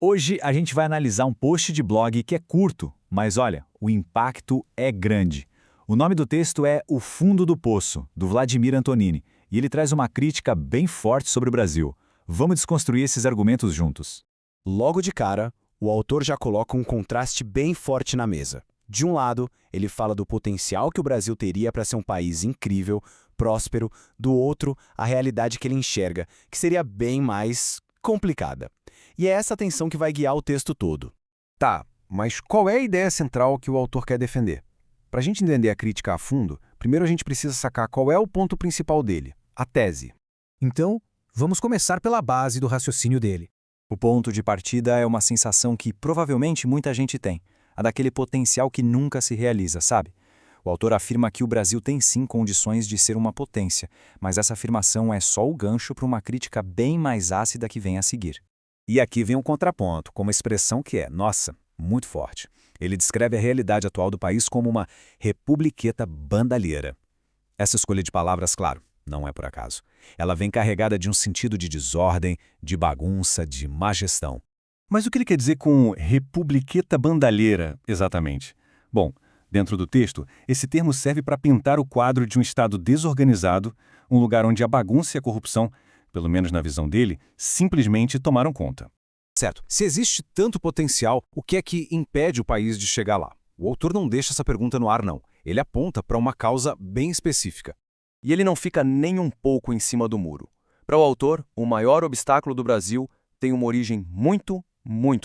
Hoje a gente vai analisar um post de blog que é curto, mas olha, o impacto é grande. O nome do texto é O Fundo do Poço, do Vladimir Antonini, e ele traz uma crítica bem forte sobre o Brasil. Vamos desconstruir esses argumentos juntos. Logo de cara, o autor já coloca um contraste bem forte na mesa. De um lado, ele fala do potencial que o Brasil teria para ser um país incrível, próspero, do outro, a realidade que ele enxerga, que seria bem mais complicada. E é essa tensão que vai guiar o texto todo. Tá, mas qual é a ideia central que o autor quer defender? Para a gente entender a crítica a fundo, primeiro a gente precisa sacar qual é o ponto principal dele, a tese. Então, vamos começar pela base do raciocínio dele. O ponto de partida é uma sensação que provavelmente muita gente tem, a daquele potencial que nunca se realiza, sabe? O autor afirma que o Brasil tem sim condições de ser uma potência, mas essa afirmação é só o gancho para uma crítica bem mais ácida que vem a seguir. E aqui vem um contraponto, com uma expressão que é, nossa, muito forte. Ele descreve a realidade atual do país como uma republiqueta bandalheira. Essa escolha de palavras, claro, não é por acaso. Ela vem carregada de um sentido de desordem, de bagunça, de má gestão. Mas o que ele quer dizer com republiqueta bandalheira, exatamente? Bom, dentro do texto, esse termo serve para pintar o quadro de um Estado desorganizado, um lugar onde a bagunça e a corrupção, pelo menos na visão dele, simplesmente tomaram conta. Certo. Se existe tanto potencial, o que é que impede o país de chegar lá? O autor não deixa essa pergunta no ar, não. Ele aponta para uma causa bem específica. E ele não fica nem um pouco em cima do muro. Para o autor, o maior obstáculo do Brasil tem uma origem muito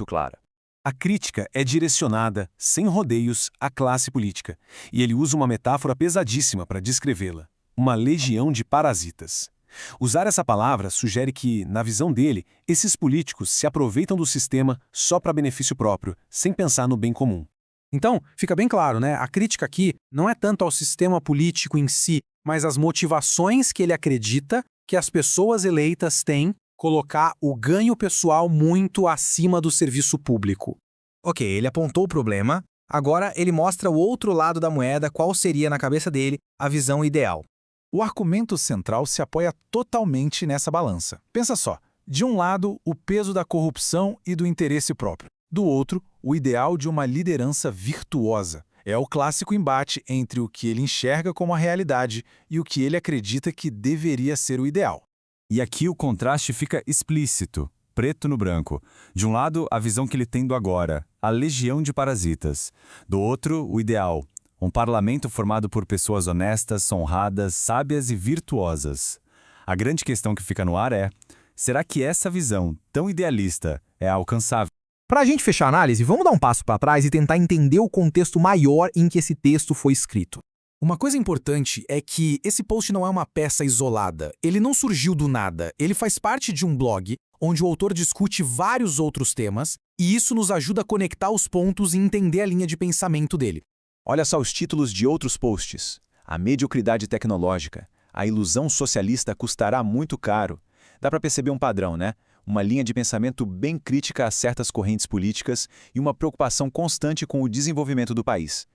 clara. A crítica é direcionada, sem rodeios, à classe política. E ele usa uma metáfora pesadíssima para descrevê-la: uma legião de parasitas. Usar essa palavra sugere que, na visão dele, esses políticos se aproveitam do sistema só para benefício próprio, sem pensar no bem comum. Então, fica bem claro, né? A crítica aqui não é tanto ao sistema político em si, mas às motivações que ele acredita que as pessoas eleitas têm colocar o ganho pessoal muito acima do serviço público. Ok, ele apontou o problema, agora ele mostra o outro lado da moeda, qual seria, na cabeça dele, a visão ideal. O argumento central se apoia totalmente nessa balança. Pensa só, de um lado, o peso da corrupção e do interesse próprio. Do outro, o ideal de uma liderança virtuosa. É o clássico embate entre o que ele enxerga como a realidade e o que ele acredita que deveria ser o ideal. E aqui o contraste fica explícito, preto no branco. De um lado, a visão que ele tem do agora, a legião de parasitas. Do outro, o ideal, um parlamento formado por pessoas honestas, honradas, sábias e virtuosas. A grande questão que fica no ar é: será que essa visão, tão idealista, é alcançável? Para a gente fechar a análise, vamos dar um passo para trás e tentar entender o contexto maior em que esse texto foi escrito. Uma coisa importante é que esse post não é uma peça isolada. Ele não surgiu do nada. Ele faz parte de um blog onde o autor discute vários outros temas e isso nos ajuda a conectar os pontos e entender a linha de pensamento dele. Olha só os títulos de outros posts. A mediocridade tecnológica. A ilusão socialista custará muito caro. Dá para perceber um padrão, né? Uma linha de pensamento bem crítica a certas correntes políticas e uma preocupação constante com o desenvolvimento do país.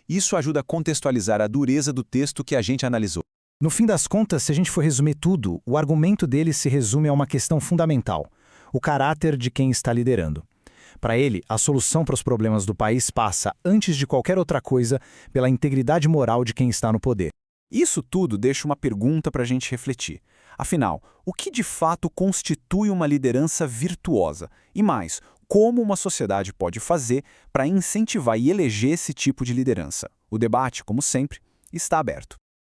Isso ajuda a contextualizar a dureza do texto que a gente analisou. No fim das contas, se a gente for resumir tudo, o argumento dele se resume a uma questão fundamental: o caráter de quem está liderando. Para ele, a solução para os problemas do país passa, antes de qualquer outra coisa, pela integridade moral de quem está no poder. Isso tudo deixa uma pergunta para a gente refletir. Afinal, o que de fato constitui uma liderança virtuosa? E mais, como uma sociedade pode fazer para incentivar e eleger esse tipo de liderança? O debate, como sempre, está aberto.